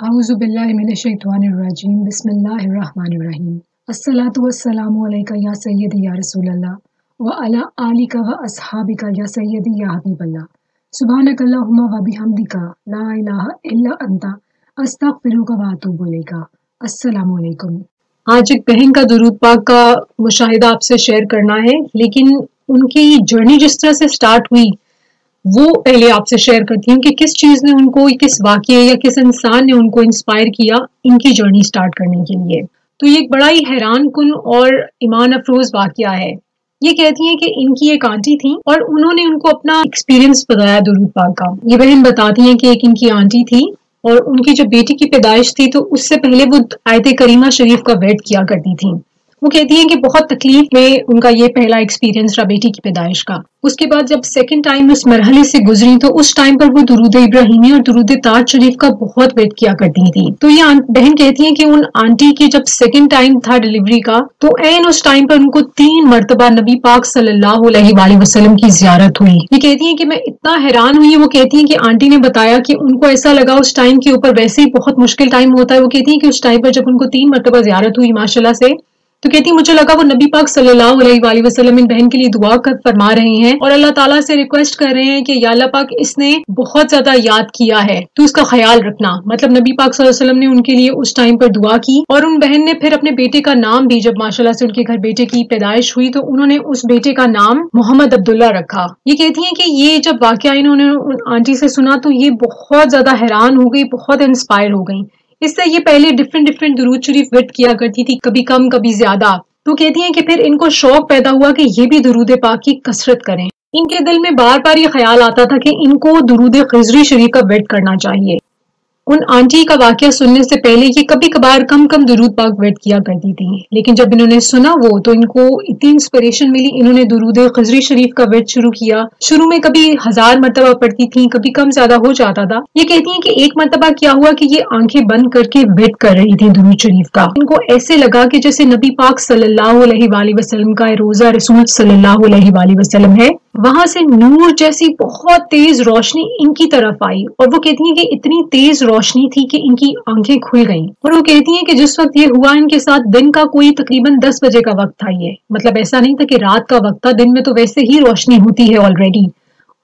अऊज़ु बिल्लाहि मिनश्शैतानिर्रजीम बिस्मिल्लाहिर्रहमानिर्रहीम अस्सलातु वस्सलामु अलैका या सय्यदी या रसूलल्लाह व अला आलिका व अस्हाबिका या सय्यदी या हबीबल्लाह सुब्हानकल्लाहुम्मा व बिहम्दिका ला इलाहा इल्ला अंता अस्तगफिरुका व अतूबु इलैका। अस्सलामु अलैकुम। आज एक बहन का दुरूद पाक का मुशाहिदा आपसे शेयर करना है, लेकिन उनकी जर्नी जिस तरह से स्टार्ट हुई वो पहले आपसे शेयर करती हूँ कि किस चीज़ ने उनको, किस वाक़ये या किस इंसान ने उनको इंस्पायर किया इनकी जर्नी स्टार्ट करने के लिए। तो ये एक बड़ा ही हैरान कुन और ईमान अफरोज़ वाक़या है। ये कहती हैं कि इनकी एक आंटी थी और उन्होंने उनको अपना एक्सपीरियंस बताया दुरूद पाक का। ये बहन बताती हैं कि एक इनकी आंटी थी और उनकी जब बेटी की पैदाइश थी तो उससे पहले वो आयत करीमा शरीफ का वेट किया करती थी। वो कहती हैं कि बहुत तकलीफ में उनका ये पहला एक्सपीरियंस रहा बेटी की पैदाइश का। उसके बाद जब सेकंड टाइम उस मरहले से गुजरी तो उस टाइम पर वो दुरूद इब्राहिमी और दुरूद ताज शरीफ का बहुत वेट किया करती थी। तो ये बहन कहती हैं कि उन आंटी की जब सेकंड टाइम था डिलीवरी का तो एन उस टाइम पर उनको 3 मरतबा नबी पाक सल्लल्लाहु अलैहि वसल्लम की जियारत हुई। ये कहती हैं कि मैं इतना हैरान हुई। वो कहती हैं कि आंटी ने बताया कि उनको ऐसा लगा उस टाइम के ऊपर, वैसे ही बहुत मुश्किल टाइम होता है। वो कहती हैं कि उस टाइम पर जब उनको 3 मरतबा जियारत हुई माशाल्लाह से, तो कहती मुझे लगा वो नबी पाक सल्लल्लाहु अलैहि वसल्लम इन बहन के लिए दुआ कर फरमा रहे हैं और अल्लाह ताला से रिक्वेस्ट कर रहे हैं कि या अल्लाह पाक इसने बहुत ज्यादा याद किया है तो उसका ख्याल रखना। मतलब नबी पाक सल्लल्लाहु अलैहि वसल्लम ने उनके लिए उस टाइम पर दुआ की और उन बहन ने फिर अपने बेटे का नाम भी, जब माशाल्लाह से उनके घर बेटे की पैदाइश हुई तो उन्होंने उस बेटे का नाम मोहम्मद अब्दुल्ला रखा। ये कहती है कि ये जब वाकया इन्होंने उन आंटी से सुना तो ये बहुत ज्यादा हैरान हो गई, बहुत इंस्पायर हो गई। इससे ये पहले डिफरेंट दुरूद शरीफ विद किया करती थी, कभी कम कभी ज्यादा। तो कहती हैं कि फिर इनको शौक पैदा हुआ कि ये भी दुरूद पाक की कसरत करें। इनके दिल में बार बार ये ख्याल आता था कि इनको दुरूद खिज़री शरीफ का वेट करना चाहिए। उन आंटी का वाकया सुनने से पहले ये कभी कभार कम दुरूद पाक वेट किया करती थी, लेकिन जब इन्होंने सुना वो तो इनको इतनी इंस्पिरेशन मिली, इन्होंने दुरूद खिज़री शरीफ का वेट शुरू किया। शुरू में कभी 1000 मरतबा पढ़ती थी, कभी कम ज्यादा हो जाता था। ये कहती हैं कि एक मरतबा क्या हुआ कि ये आंखें बंद करके वेट कर रही थी दुरूद शरीफ का। इनको ऐसे लगा कि जैसे नबी पाक सल्लल्लाहु अलैहि वसल्लम का रोजा रसूल सल्लल्लाहु अलैहि वसल्लम है, वहां से नूर जैसी बहुत तेज रोशनी इनकी तरफ आई और वो कहती हैं कि इतनी तेज रोशनी थी कि इनकी आंखें खुल गईं। और वो कहती हैं कि जिस वक्त ये हुआ इनके साथ दिन का कोई तकरीबन 10 बजे का वक्त था। ये मतलब ऐसा नहीं था कि रात का वक्त था, दिन में तो वैसे ही रोशनी होती है ऑलरेडी।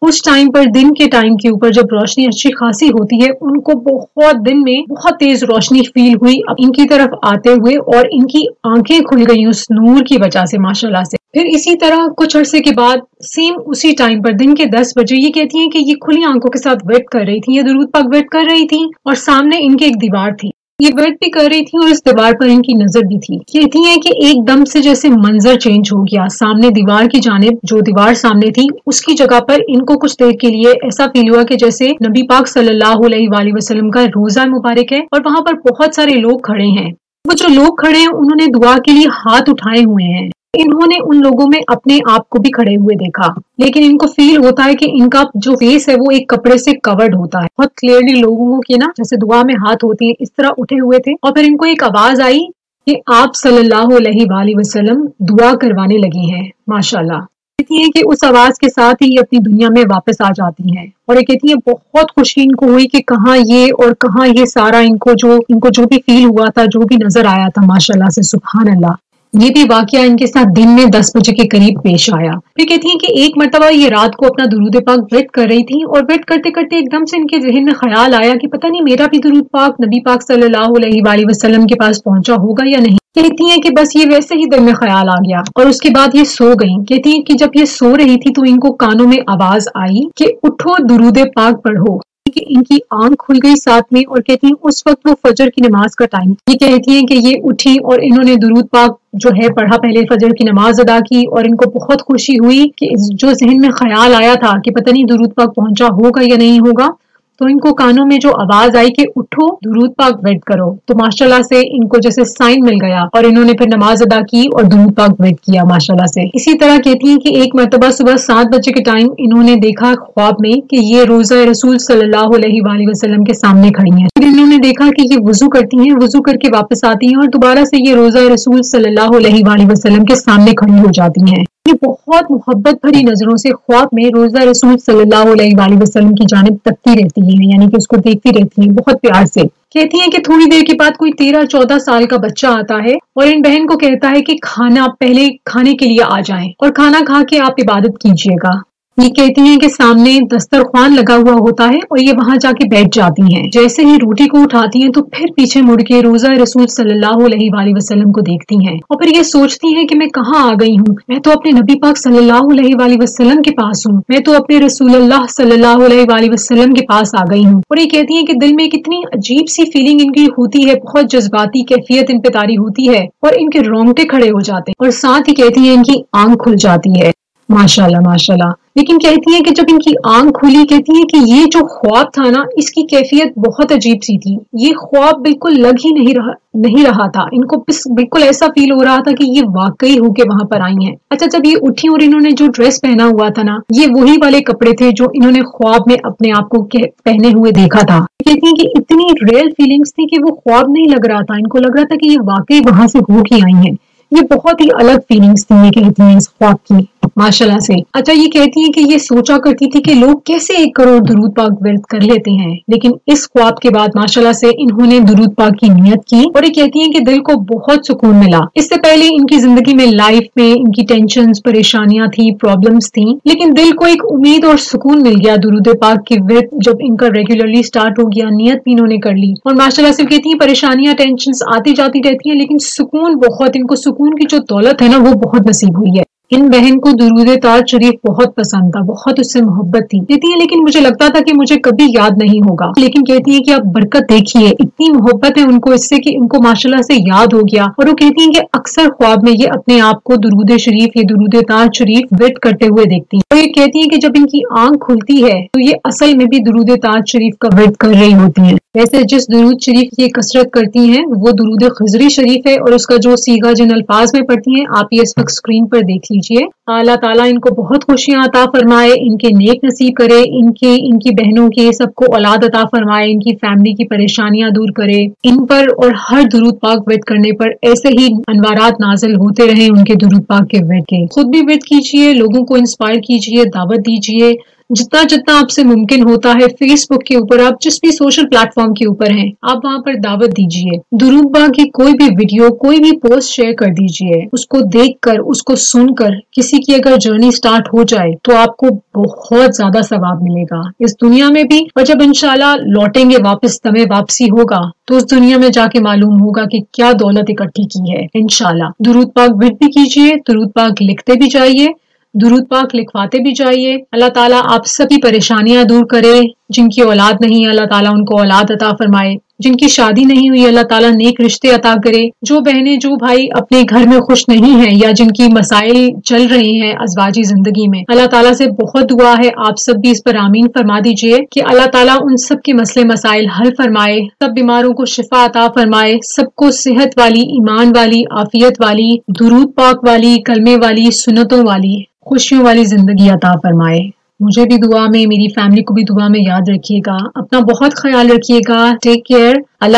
उस टाइम पर दिन के टाइम के ऊपर जब रोशनी अच्छी खासी होती है, उनको बहुत दिन में बहुत तेज रोशनी फील हुई अब इनकी तरफ आते हुए और इनकी आंखें खुल गई उस नूर की वजह से माशाल्लाह से। फिर इसी तरह कुछ अरसे के बाद सेम उसी टाइम पर दिन के 10 बजे ये कहती हैं कि ये खुली आंखों के साथ वेट कर रही थी, ये दुरूद पाक वेट कर रही थी और सामने इनके एक दीवार थी। ये वेट भी कर रही थी और इस दीवार पर इनकी नजर भी थी। कहती हैं कि एकदम से जैसे मंजर चेंज हो गया। सामने दीवार की जानिब, जो दीवार सामने थी उसकी जगह पर इनको कुछ देर के लिए ऐसा फील हुआ कि जैसे नबी पाक सल्लल्लाहु अलैहि वसल्लम का रोजा मुबारक है और वहां पर बहुत सारे लोग खड़े हैं। वो जो लोग खड़े हैं उन्होंने दुआ के लिए हाथ उठाए हुए हैं। इन्होंने उन लोगों में अपने आप को भी खड़े हुए देखा, लेकिन इनको फील होता है कि इनका जो फेस है वो एक कपड़े से कवर्ड होता है। बहुत क्लियरली लोगों के ना जैसे दुआ में हाथ होती है इस तरह उठे हुए थे। और फिर इनको एक आवाज आई कि आप सल्लल्लाहु अलैहि वसल्लम दुआ करवाने लगी हैं। माशाल्लाह। कहती है कि उस आवाज के साथ ही अपनी दुनिया में वापस आ जाती हैं और ये कहती है बहुत खुशी इनको हुई कि कहाँ ये और कहाँ ये सारा इनको जो भी फील हुआ था, जो भी नजर आया था माशाल्लाह से, सुभान अल्लाह। ये भी वाकया इनके साथ दिन में 10 बजे के करीब पेश आया। फिर कहती हैं कि एक मरतबा ये रात को अपना दुरूद पाक वेट कर रही थी और वेट करते करते एकदम से इनके जहन में ख्याल आया कि पता नहीं मेरा भी दुरूद पाक नबी पाक सल्लल्लाहु अलैहि वसल्लम के पास पहुंचा होगा या नहीं। कहती हैं कि बस ये वैसे ही दिल में ख्याल आ गया और उसके बाद ये सो गई। कहती हैं कि जब ये सो रही थी तो इनको कानों में आवाज आई कि उठो दुरूद पाक पढ़ो। कि इनकी आंख खुल गई साथ में और कहती हैं उस वक्त वो फजर की नमाज का टाइम। ये कहती हैं कि ये उठी और इन्होंने दुरूद पाक जो है पढ़ा, पहले फजर की नमाज अदा की और इनको बहुत खुशी हुई कि जो जहन में ख्याल आया था कि पता नहीं दुरूद पाक पहुंचा होगा या नहीं होगा, तो इनको कानों में जो आवाज आई कि उठो दुरूद पाक वेट करो, तो माशाल्लाह से इनको जैसे साइन मिल गया और इन्होंने फिर नमाज अदा की और दुरूद पाक वेट किया माशाल्लाह से। इसी तरह कहती हैं कि एक मरतबा सुबह 7 बजे के टाइम इन्होंने देखा ख्वाब में कि ये रोजा रसूल सल्लल्लाहु अलैहि वसल्लम के सामने खड़ी हैं। फिर इन्होंने देखा कि ये वुजू करती हैं, वुजू करके वापस आती हैं और दोबारा से ये रोजा रसूल सल्लल्लाहु अलैहि वसल्लम के सामने खड़ी हो जाती हैं। یہ بہت محبت بھری نظروں سے خواب میں روزہ رسول صلی اللہ علیہ وآلہ وسلم کی جانب تکتی رہتی ہیں، یعنی کہ اس کو دیکھتی رہتی ہیں بہت پیار سے۔ کہتی ہیں کہ تھوڑی دیر کے بعد کوئی 13-14 سال کا بچہ آتا ہے اور ان بہن کو کہتا ہے کہ کھانا پہلے کھانے کے لیے آ جائیں اور کھانا کھا کے آپ عبادت کیجیے گا۔ یہ کہتی ہیں کہ سامنے دسترخوان لگا ہوا ہوتا ہے اور یہ وہاں جا کے بیٹھ جاتی ہیں۔ جیسے ہی روٹی کو اٹھاتی ہیں تو پھر پیچھے مڑ کے روزہ رسول صلی اللہ علیہ وآلہ وسلم کو دیکھتی ہیں اور پھر یہ سوچتی ہیں کہ میں کہاں آ گئی ہوں، میں تو اپنے نبی پاک صلی اللہ علیہ وآلہ وسلم کے پاس ہوں، میں تو اپنے رسول اللہ صلی اللہ علیہ وآلہ وسلم کے پاس آ گئی ہوں۔ اور یہ کہتی ہیں کہ دل میں کتنی عجیب سی فیلنگ ان کی ہوتی ہے، بہت جذباتی کیفیت ان پہ طاری ہوتی ہے اور ان کے رونگٹے کھڑے ہو جاتے ہیں اور ساتھ ہی کہتی ہیں ان کی آنکھ کھل جاتی ہے۔ ماشاءاللہ ماشاءاللہ۔ لیکن کہتی ہیں کہ جب ان کی آنکھ کھلی، کہتی ہیں کہ یہ جو خواب تھا نا، اس کی کیفیت بہت عجیب سی تھی۔ یہ خواب بالکل لگ ہی نہیں رہا تھا، ان کو بالکل ایسا فیل ہو رہا تھا کہ یہ واقعی ہو کے وہاں پر آئی ہیں۔ اچھا، جب یہ اٹھی اور انہوں نے جو ڈریس پہنا ہوا تھا نا، یہ وہی والے کپڑے تھے جو انہوں نے خواب میں اپنے آپ کو پہنے ہوئے دیکھا تھا۔ کہتی ہیں کہ اتنی ریئل فیلنگز تھی کہ وہ خواب نہیں لگ رہا تھا، ان کو لگ رہا تھا کہ یہ واقعی وہاں سے ہو کے آئی ہیں۔ یہ بہت ہی الگ فیلنگز تھی، یہ کہتی ہیں اس خواب کی ماشاءاللہ سے۔ اچھا، یہ کہتی ہیں کہ یہ سوچا کرتی تھی کہ لوگ کیسے 1 کروڑ درود پاک ورد کر لیتے ہیں، لیکن اس خواب کے بعد ماشاءاللہ سے انہوں نے درود پاک کی نیت کی اور یہ کہتی ہیں کہ دل کو بہت سکون ملا۔ اس سے پہلے ان کی زندگی میں لائف میں ان کی ٹینشنز، پریشانیاں تھی، پرابلمز تھیں، لیکن دل کو ایک امید اور سکون مل گیا درود پاک کی ورد جب ان کا ریگولرلی سٹارٹ ہو گیا، نیت بھی انہوں نے کر لی اور ماشاءاللہ سے کہتی ہیں پریشانیاں، ٹینشنز آتی جاتی رہتی ہیں لیکن سکون بہت، ان کو سکون کی جو دولت ہے نا وہ بہت نصیب ہوئی ہے۔ ان بہن کو درود تاج شریف بہت پسند تھا، بہت اس سے محبت تھی۔ کہتی ہیں لیکن مجھے لگتا تھا کہ مجھے کبھی یاد نہیں ہوگا، لیکن کہتی ہیں کہ آپ برکت دیکھیے، اتنی محبت ہے ان کو اس سے کہ ان کو ماشاءاللہ سے یاد ہو گیا۔ اور وہ کہتی ہیں کہ اکثر خواب میں یہ اپنے آپ کو درود شریف یا درود تاج شریف ورد کرتے ہوئے دیکھتی ہیں۔ اور یہ کہتی ہیں کہ جب ان کی آنکھ کھلتی ہے تو یہ اصل میں بھی درود تاج شریف کا ورد کر رہی ہوتی ہیں۔ ویسے جس درود شریف یہ کثرت کرتی ہیں وہ درود خضری شریف ہے اور اس کا جو صیغہ جن الفاظ میں پڑھتی ہیں آپ یہ اس وقت اسکرین پر دیکھ لیجئے۔ اللہ تعالیٰ ان کو بہت خوشیاں عطا فرمائے، ان کے نیک نصیب کرے، ان کی بہنوں کے سب کو اولاد عطا فرمائے، ان کی فیملی کی پریشانیاں دور کرے، ان پر اور ہر درود پاک ورد کرنے پر ایسے ہی انوارات نازل ہوتے رہیں ان کے درود پاک کے ورد کے۔ خود بھی ورد کیجئے، لوگوں کو انسپائر کیجئے، دعوت دیجئے، جتنا آپ سے ممکن ہوتا ہے۔ فیس بک کے اوپر، آپ جس بھی سوشل پلیٹ فارم کے اوپر ہیں آپ وہاں پر دعوت دیجئے، درود پاک کی کوئی بھی ویڈیو، کوئی بھی پوسٹ شیئر کر دیجئے۔ اس کو دیکھ کر، اس کو سن کر کسی کی اگر جرنی سٹارٹ ہو جائے تو آپ کو بہت زیادہ ثواب ملے گا اس دنیا میں بھی، اور جب انشاءاللہ لوٹیں گے واپس، دمِ واپسی ہوگا تو اس دنیا میں جا کے معلوم ہوگا کہ کیا دولت اکٹھی کی ہے انشاءاللہ۔ درود پاک ورد بھی کیجئے، درود پاک لکھتے بھی جائیے، درود پاک لکھواتے بھی جائیے۔ اللہ تعالیٰ آپ سبھی پریشانیاں دور کرے، جن کی اولاد نہیں اللہ تعالیٰ ان کو اولاد عطا فرمائے، جن کی شادی نہیں ہوئی اللہ تعالیٰ نیک رشتے عطا کرے، جو بہنیں جو بھائی اپنے گھر میں خوش نہیں ہیں یا جن کی مسائل چل رہے ہیں ازواجی زندگی میں، اللہ تعالیٰ سے بہت دعا ہے آپ سب بھی اس پر آمین فرما دیجئے کہ اللہ تعالیٰ ان سب کے مسئلے مسائل حل فرمائے، سب بیماروں کو شفا عطا فرمائے، سب کو صحت والی، ایمان والی، عافیت والی، درود پاک والی، کلمے والی، سنتوں والی، خوشیوں والی زندگی عطا فرمائے۔ مجھے بھی دعا میں، میری فیملی کو بھی دعا میں یاد رکھیے گا، اپنا بہت خیال رکھیے گا۔ Take care. اللہ